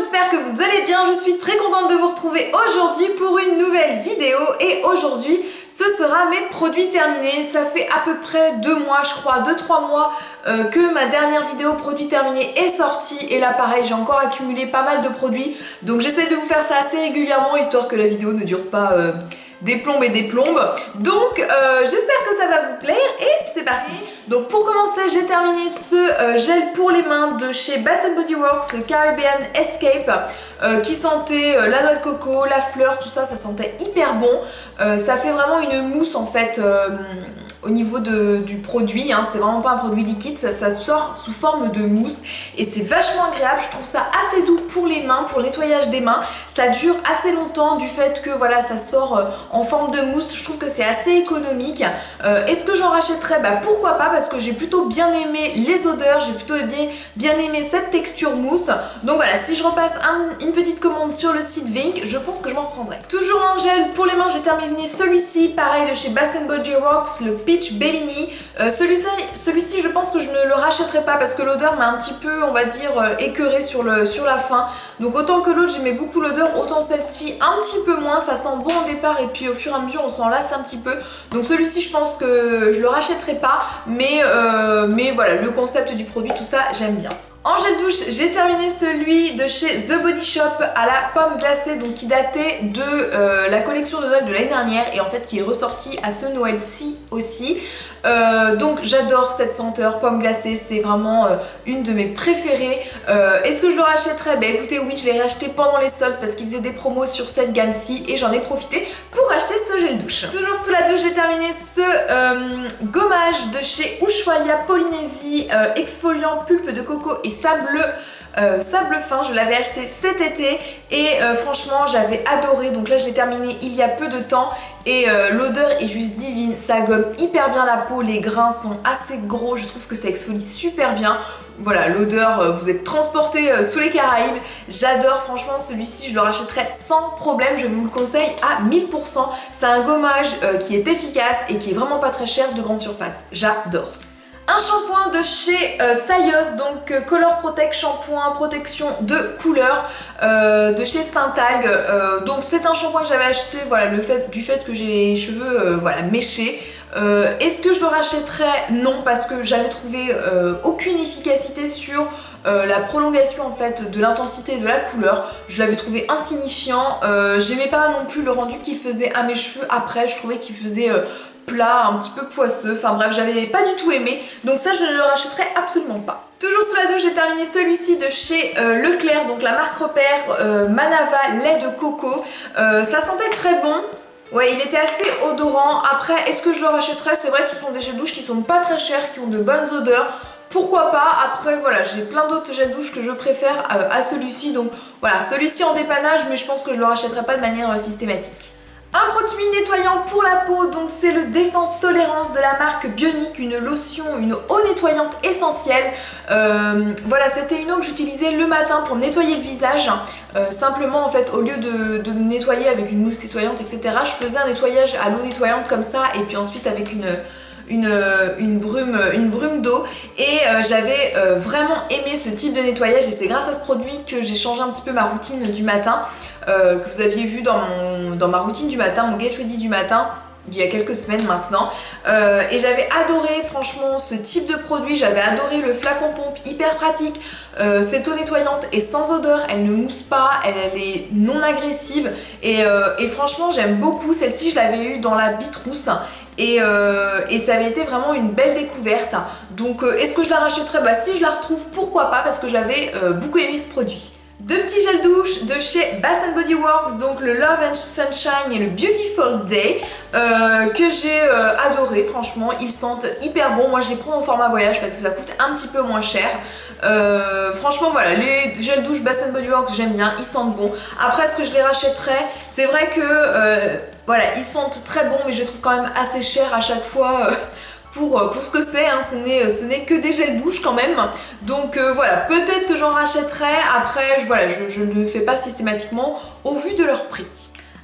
j'espère que vous allez bien, je suis très contente de vous retrouver aujourd'hui pour une nouvelle vidéo et aujourd'hui ce sera mes produits terminés. Ça fait à peu près 2 mois, je crois, 2-3 mois que ma dernière vidéo produits terminés est sortie et là pareil j'ai encore accumulé pas mal de produits donc j'essaie de vous faire ça assez régulièrement histoire que la vidéo ne dure pas des plombes et des plombes. Donc j'espère que ça va vous plaire et c'est parti. Donc pour commencer j'ai terminé ce gel pour les mains de chez Bath & Body Works, le Caribbean Escape qui sentait la noix de coco, la fleur, tout ça, ça sentait hyper bon. Ça fait vraiment une mousse en fait au niveau du produit, hein. C'était vraiment pas un produit liquide, ça sort sous forme de mousse et c'est vachement agréable. Je trouve ça assez doux pour les mains, pour le nettoyage des mains. Ça dure assez longtemps du fait que voilà, ça sort en forme de mousse. Je trouve que c'est assez économique. Est-ce que j'en rachèterais? Bah pourquoi pas, parce que j'ai plutôt bien aimé les odeurs, j'ai plutôt bien aimé cette texture mousse. Donc voilà, si je repasse une petite commande sur le site Vink, je pense que je m'en reprendrai. Toujours en gel pour les mains, j'ai terminé celui-ci, pareil de chez Bath & Body Works, le Peach Bellini. Celui-ci je pense que je ne le rachèterai pas parce que l'odeur m'a un petit peu, on va dire, écœurée sur la fin. Donc autant que l'autre j'aimais beaucoup l'odeur, autant celle-ci un petit peu moins. Ça sent bon au départ et puis au fur et à mesure on s'en lasse un petit peu. Donc celui-ci je pense que je le rachèterai pas, mais voilà, le concept du produit, tout ça, j'aime bien. En gel douche, j'ai terminé celui de chez The Body Shop à la pomme glacée, donc qui datait de la collection de Noël de l'année dernière et en fait qui est ressorti à ce Noël-ci aussi. Donc j'adore cette senteur pomme glacée, c'est vraiment une de mes préférées. Est-ce que je le rachèterais? Bah écoutez, oui, je l'ai racheté pendant les soldes parce qu'ils faisaient des promos sur cette gamme-ci et j'en ai profité pour acheter ce gel douche. Toujours sous la douche, j'ai terminé ce gommage de chez Ushuaïa Polynésie, exfoliant pulpe de coco et sable fin. Je l'avais acheté cet été et franchement j'avais adoré. Donc là je l'ai terminé il y a peu de temps et l'odeur est juste divine, ça gomme hyper bien la peau, les grains sont assez gros, je trouve que ça exfolie super bien. Voilà, l'odeur, vous êtes transporté sous les Caraïbes, j'adore. Franchement celui-ci je le rachèterai sans problème, je vous le conseille à 1000%. C'est un gommage qui est efficace et qui est vraiment pas très cher, de grande surface, j'adore. Un shampoing de chez Sayos, donc Color Protect shampoing, protection de couleur de chez Saint-Algue. Donc c'est un shampoing que j'avais acheté, voilà, du fait que j'ai les cheveux voilà, méchés. Est-ce que je le rachèterais? Non, parce que j'avais trouvé aucune efficacité sur la prolongation en fait de l'intensité de la couleur. Je l'avais trouvé insignifiant. J'aimais pas non plus le rendu qu'il faisait à mes cheveux après, je trouvais qu'il faisait plat, un petit peu poisseux, enfin bref, j'avais pas du tout aimé, donc ça je ne le rachèterai absolument pas. Toujours sous la douche, j'ai terminé celui-ci de chez Leclerc, donc la marque repère Manava lait de coco. Ça sentait très bon. Ouais, il était assez odorant. Après, est-ce que je le rachèterais? C'est vrai que ce sont des gels douche qui sont pas très chers, qui ont de bonnes odeurs. Pourquoi pas? Après voilà, j'ai plein d'autres gels douche que je préfère à celui-ci, donc voilà, celui-ci en dépannage, mais je pense que je le rachèterai pas de manière systématique. Un produit nettoyant pour la peau, donc c'est le Défense Tolérance de la marque Bionic, une lotion, une eau nettoyante essentielle. Voilà, c'était une eau que j'utilisais le matin pour nettoyer le visage. Simplement en fait, au lieu de me nettoyer avec une mousse nettoyante, etc., je faisais un nettoyage à l'eau nettoyante comme ça et puis ensuite avec une brume d'eau et j'avais vraiment aimé ce type de nettoyage et c'est grâce à ce produit que j'ai changé un petit peu ma routine du matin que vous aviez vu dans ma routine du matin, mon Get Ready du matin il y a quelques semaines maintenant et j'avais adoré franchement ce type de produit, j'avais adoré le flacon pompe, hyper pratique. Cette eau nettoyante est sans odeur, elle ne mousse pas, elle est non agressive et franchement j'aime beaucoup. Celle-ci je l'avais eue dans la Bitrousse et ça avait été vraiment une belle découverte. Donc est-ce que je la rachèterais? Bah si je la retrouve, pourquoi pas, parce que j'avais beaucoup aimé ce produit. Deux petits gels douche de chez Bath & Body Works, donc le Love and Sunshine et le Beautiful Day que j'ai adoré. Franchement ils sentent hyper bon. Moi je les prends en format voyage parce que ça coûte un petit peu moins cher. Franchement voilà, les gels douche Bath & Body Works j'aime bien, ils sentent bon. Après est-ce que je les rachèterais? C'est vrai que voilà, ils sentent très bon mais je les trouve quand même assez cher à chaque fois pour ce que c'est, hein. Ce n'est que des gels douche quand même. Donc voilà, peut-être que j'en rachèterai. Après voilà, je ne le fais pas systématiquement au vu de leur prix.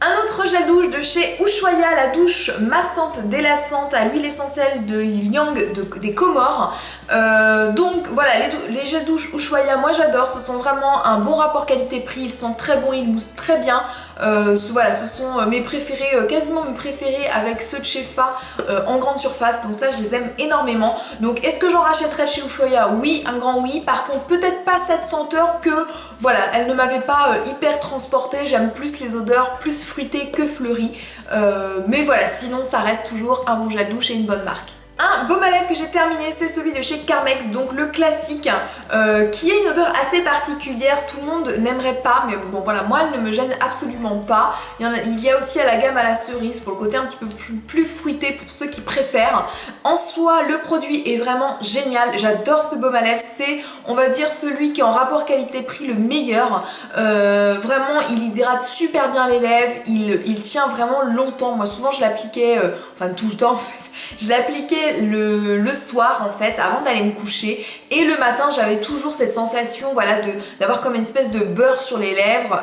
Un autre gel douche de chez Ushuaïa, la douche massante délassante à l'huile essentielle de Yang des Comores. Donc voilà, les gels douche Ushuaïa, moi j'adore, ce sont vraiment un bon rapport qualité-prix, ils sentent très bon, ils moussent très bien. Voilà, ce sont mes préférés, quasiment mes préférés avec ceux de chez Fa en grande surface, donc ça je les aime énormément. Donc est-ce que j'en rachèterais de chez Ushuaïa? Oui, un grand oui. Par contre peut-être pas cette senteur que voilà, elle ne m'avait pas hyper transportée. J'aime plus les odeurs plus fruitées que fleuries, mais voilà, sinon ça reste toujours un bon gel douche et une bonne marque. Un baume à lèvres que j'ai terminé, c'est celui de chez Carmex, donc le classique, qui a une odeur assez particulière. Tout le monde n'aimerait pas, mais bon voilà, moi elle ne me gêne absolument pas. Il y a aussi à la gamme à la cerise pour le côté un petit peu plus fruité pour ceux qui préfèrent. En soi, le produit est vraiment génial, j'adore ce baume à lèvres, c'est on va dire celui qui est en rapport qualité-prix le meilleur. Vraiment, il hydrate super bien les lèvres, il tient vraiment longtemps. Moi souvent je l'appliquais, enfin tout le temps en fait. Je l'appliquais le soir en fait avant d'aller me coucher, et le matin j'avais toujours cette sensation voilà d'avoir comme une espèce de beurre sur les lèvres,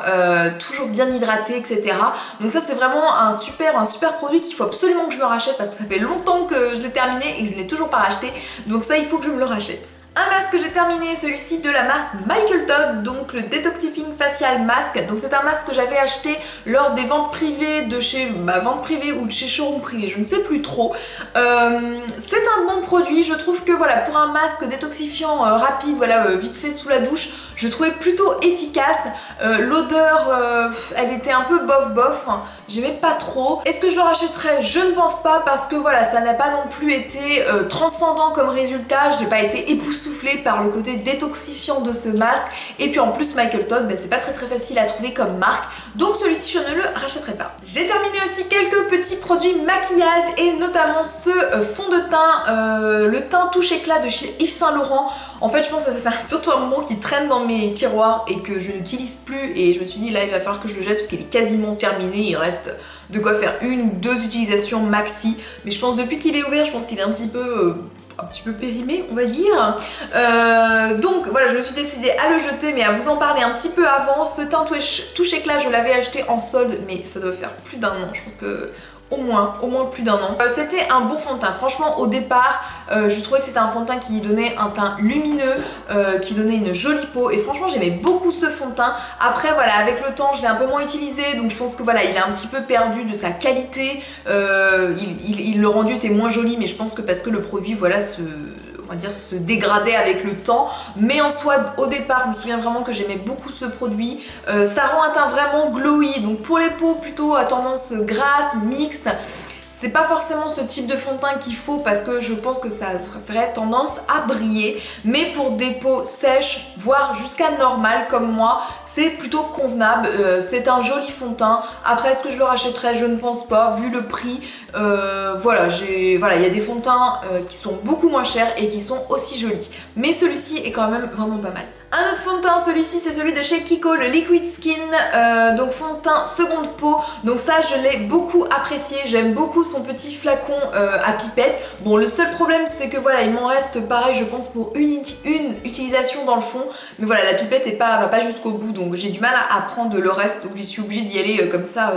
toujours bien hydraté, etc. Donc ça c'est vraiment un super produit qu'il faut absolument que je me rachète parce que ça fait longtemps que je l'ai terminé et que je ne l'ai toujours pas racheté, donc ça il faut que je me le rachète. Un masque que j'ai terminé, celui-ci de la marque Michael Todd, donc le Detoxifying Facial Mask. Donc c'est un masque que j'avais acheté lors des ventes privées de chez vente privée ou de chez showroom privé, je ne sais plus trop. C'est un bon produit, je trouve que voilà, pour un masque détoxifiant rapide, voilà, vite fait sous la douche, je trouvais plutôt efficace. L'odeur, elle était un peu bof, hein, j'aimais pas trop. Est-ce que je le rachèterais? Je ne pense pas, parce que voilà, ça n'a pas non plus été transcendant comme résultat, je n'ai pas été époustouflée par le côté détoxifiant de ce masque, et puis en plus Michael Todd, c'est pas très facile à trouver comme marque, donc celui-ci je ne le rachèterai pas. J'ai terminé aussi quelques petits produits maquillage, et notamment ce fond de teint, le teint touche éclat de chez Yves Saint Laurent. En fait je pense que ça fait surtout un moment qui traîne dans mes tiroirs et que je n'utilise plus, et je me suis dit là il va falloir que je le jette parce qu'il est quasiment terminé, il reste de quoi faire une ou deux utilisations maxi, mais je pense depuis qu'il est ouvert, je pense qu'il est un petit peu périmé, on va dire. Donc voilà, je me suis décidée à le jeter, mais à vous en parler un petit peu avant. Ce teint touche éclat, je l'avais acheté en solde, mais ça doit faire plus d'un an, je pense que au moins plus d'un an. C'était un bon fond de teint, franchement au départ je trouvais que c'était un fond de teint qui donnait un teint lumineux, qui donnait une jolie peau, et franchement j'aimais beaucoup ce fond de teint. Après voilà, avec le temps je l'ai un peu moins utilisé, donc je pense que voilà, il a un petit peu perdu de sa qualité, le rendu était moins joli, mais je pense que parce que le produit voilà on va dire se dégrader avec le temps, mais en soi au départ je me souviens vraiment que j'aimais beaucoup ce produit. Ça rend un teint vraiment glowy, donc pour les peaux plutôt à tendance grasse, mixte, c'est pas forcément ce type de fond de teint qu'il faut, parce que je pense que ça ferait tendance à briller, mais pour des peaux sèches, voire jusqu'à normales comme moi, c'est plutôt convenable. C'est un joli fond de teint. Après, est-ce que je le rachèterais? Je ne pense pas, vu le prix. Voilà, il y a des fonds de teint qui sont beaucoup moins chers et qui sont aussi jolis, mais celui-ci est quand même vraiment pas mal. Un autre fond de teint, celui-ci c'est celui de chez Kiko, le Liquid Skin, donc fond de teint seconde peau. Donc ça je l'ai beaucoup apprécié, j'aime beaucoup son petit flacon à pipette. Bon, le seul problème c'est que voilà, il m'en reste pareil je pense pour une utilisation dans le fond, mais voilà, la pipette va pas jusqu'au bout, donc j'ai du mal à prendre le reste, donc je suis obligée d'y aller comme ça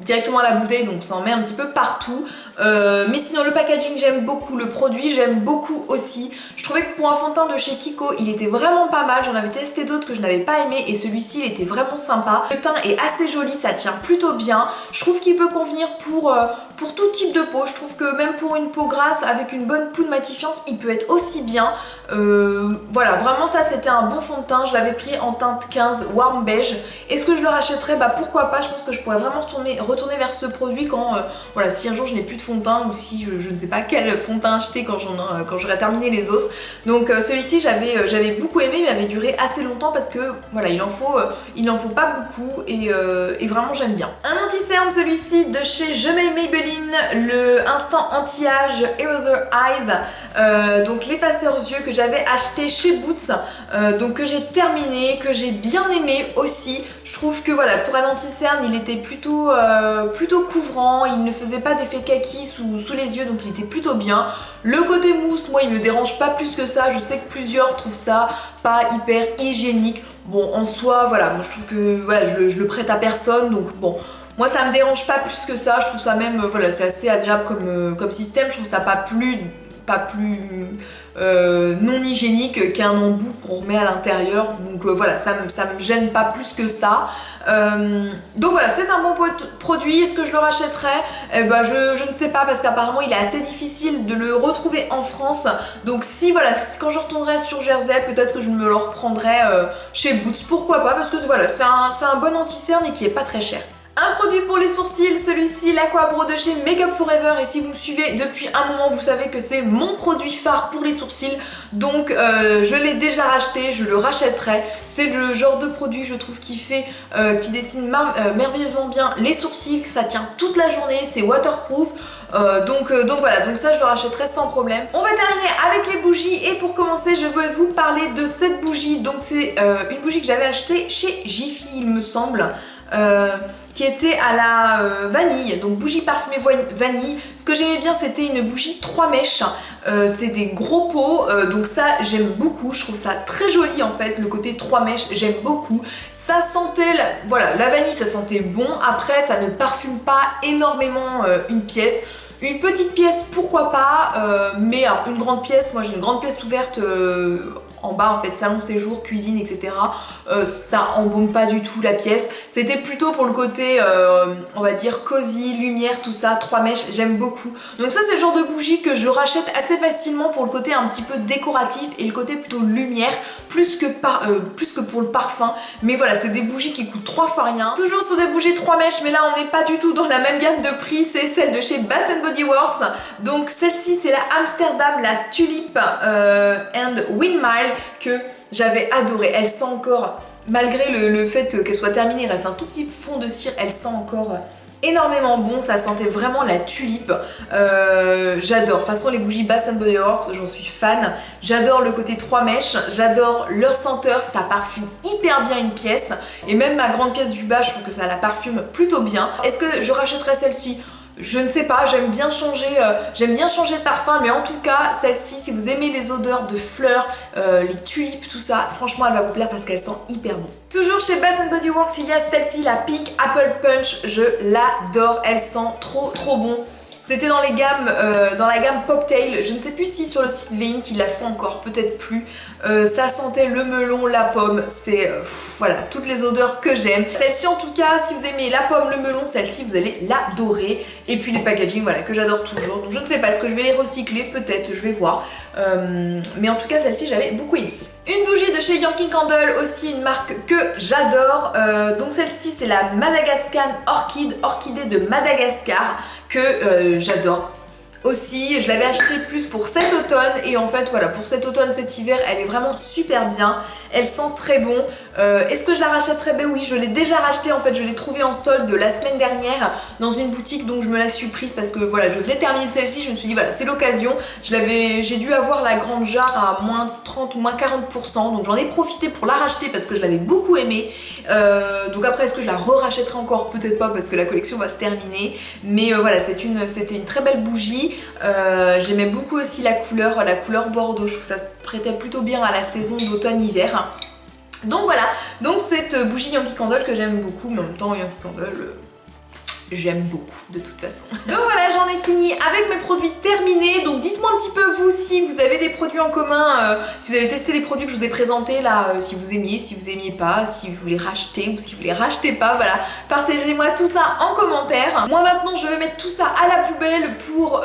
directement à la bouteille, donc ça en met un petit peu partout. Mais sinon le packaging j'aime beaucoup, le produit j'aime beaucoup aussi. Je trouvais que pour un fond de teint de chez Kiko il était vraiment pas mal, j'en avais testé d'autres que je n'avais pas aimé, et celui-ci il était vraiment sympa. Le teint est assez joli, ça tient plutôt bien, je trouve qu'il peut convenir pour tout type de peau. Je trouve que même pour une peau grasse avec une bonne poudre matifiante il peut être aussi bien. Voilà, vraiment ça c'était un bon fond de teint, je l'avais pris en teinte 15 warm beige. Est-ce que je le rachèterais? Pourquoi pas, je pense que je pourrais vraiment retourner vers ce produit quand voilà, si un jour je n'ai plus de fond de teint, ou si je ne sais pas quel fond de teint acheter quand j'aurai terminé les autres. Donc celui-ci j'avais beaucoup aimé, mais avait duré assez longtemps parce que voilà, il en faut pas beaucoup, et vraiment j'aime bien. Un anti-cerne, celui-ci de chez Je Mets Maybelline, le Instant Anti-Âge Eraser Eyes, donc l'effaceur yeux que j'avais acheté chez Boots, donc que j'ai terminé, que j'ai bien aimé aussi. Je trouve que voilà, pour un anti-cerne il était plutôt couvrant, il ne faisait pas d'effet kaki sous les yeux, donc il était plutôt bien. Le côté mousse, moi il me dérange pas plus que ça, je sais que plusieurs trouvent ça pas hyper hygiénique. Bon, en soi voilà, moi je trouve que voilà, je le prête à personne, donc bon, moi ça me dérange pas plus que ça, je trouve ça même, voilà, c'est assez agréable comme système, je trouve ça pas pas plus non hygiénique qu'un embout qu'on remet à l'intérieur. Donc voilà, ça me gêne pas plus que ça. Donc voilà, c'est un bon produit. Est-ce que je le rachèterai? Eh ben, je ne sais pas, parce qu'apparemment il est assez difficile de le retrouver en France. Donc si voilà, quand je retournerai sur Jersey, peut-être que je me le reprendrai chez Boots, pourquoi pas, parce que voilà, c'est un bon anti-cerne et qui est pas très cher. Un produit pour les sourcils, celui-ci, l'Aquabro de chez Make Up For Ever, et si vous me suivez depuis un moment, vous savez que c'est mon produit phare pour les sourcils, donc je l'ai déjà racheté, je le rachèterai. C'est le genre de produit, je trouve, qui dessine merveilleusement bien les sourcils, ça tient toute la journée, c'est waterproof. Donc voilà, donc ça je le rachèterai sans problème. On va terminer avec les bougies, et pour commencer je vais vous parler de cette bougie. Donc c'est une bougie que j'avais achetée chez Jiffy, il me semble, qui était à la vanille, donc bougie parfumée vanille. Ce que j'aimais bien, c'était une bougie 3 mèches, c'est des gros pots, donc ça j'aime beaucoup, je trouve ça très joli en fait, le côté 3 mèches, j'aime beaucoup. Ça sentait, voilà, la vanille ça sentait bon, après ça ne parfume pas énormément une pièce. Une petite pièce pourquoi pas, mais alors, une grande pièce, moi j'ai une grande pièce ouverte en bas en fait, salon séjour, cuisine, etc. Ça embaume pas du tout la pièce. C'était plutôt pour le côté, on va dire, cosy, lumière, tout ça, 3 mèches, j'aime beaucoup. Donc ça c'est le genre de bougie que je rachète assez facilement pour le côté un petit peu décoratif et le côté plutôt lumière, plus que pour le parfum. Mais voilà, c'est des bougies qui coûtent 3 fois rien. Toujours sur des bougies 3 mèches, mais là on n'est pas du tout dans la même gamme de prix, c'est celle de chez Bath Body Works. Donc celle-ci c'est la Amsterdam, la Tulip and Windmile, que j'avais adoré. Elle sent encore, malgré le fait qu'elle soit terminée, il reste un tout petit fond de cire, elle sent encore énormément bon, ça sentait vraiment la tulipe. J'adore, de toute façon les bougies Bath Body Works, j'en suis fan. J'adore le côté 3 mèches, j'adore leur senteur, ça parfume hyper bien une pièce, et même ma grande pièce du bas, je trouve que ça la parfume plutôt bien. Est-ce que je rachèterai celle-ci? Je ne sais pas, j'aime bien changer de parfum, mais en tout cas, celle-ci, si vous aimez les odeurs de fleurs, les tulipes, tout ça, franchement, elle va vous plaire parce qu'elle sent hyper bon. Toujours chez Bath Body Works, il y a celle-ci, la Pink Apple Punch, je l'adore, elle sent trop bon. C'était dans la gamme Poptail, je ne sais plus si sur le site Vein qu'ils la font encore, peut-être plus. Ça sentait le melon, la pomme, c'est voilà, toutes les odeurs que j'aime. Celle-ci en tout cas, si vous aimez la pomme, le melon, celle-ci vous allez l'adorer. Et puis les packaging, voilà, que j'adore toujours. Donc je ne sais pas, est-ce que je vais les recycler? Peut-être, je vais voir. Mais en tout cas, celle-ci j'avais beaucoup aimé. Une bougie de chez Yankee Candle, aussi une marque que j'adore. Donc celle-ci c'est la Madagascar Orchidée de Madagascar, que j'adore. Aussi, je l'avais acheté plus pour cet automne, et en fait voilà, pour cet automne, cet hiver, elle est vraiment super bien, elle sent très bon. Est-ce que je la rachèterais? Ben oui, je l'ai déjà racheté, en fait je l'ai trouvée en solde la semaine dernière dans une boutique, donc je me la suis prise parce que voilà, je venais de terminer de celle-ci, je me suis dit voilà, c'est l'occasion. J'ai dû avoir la grande jarre à moins 30 ou moins 40%, donc j'en ai profité pour la racheter parce que je l'avais beaucoup aimée. Donc après, est-ce que je la re-rachèterai encore? Peut-être pas, parce que la collection va se terminer, mais voilà, c'était une très belle bougie. J'aimais beaucoup aussi la couleur bordeaux, je trouve que ça se prêtait plutôt bien à la saison d'automne-hiver. Donc voilà, donc cette bougie Yankee Candle que j'aime beaucoup, mais en même temps Yankee Candle, j'aime beaucoup de toute façon. Donc voilà, j'en ai fini avec mes produits terminés. Donc dites-moi un petit peu vous si vous avez des produits en commun, si vous avez testé les produits que je vous ai présentés là, si vous aimiez, si vous aimiez pas, si vous les rachetez ou si vous les rachetez pas, voilà. Partagez-moi tout ça en commentaire. Moi maintenant je vais mettre tout ça à la poubelle pour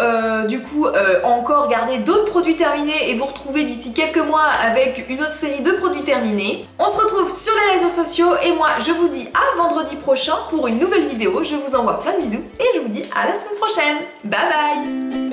du coup encore garder d'autres produits terminés et vous retrouver d'ici quelques mois avec une autre série de produits terminés. On se retrouve sur les réseaux sociaux et moi je vous dis à vendredi prochain pour une nouvelle vidéo. Je vous envoie plein de bisous et je vous dis à la semaine prochaine. Bye bye!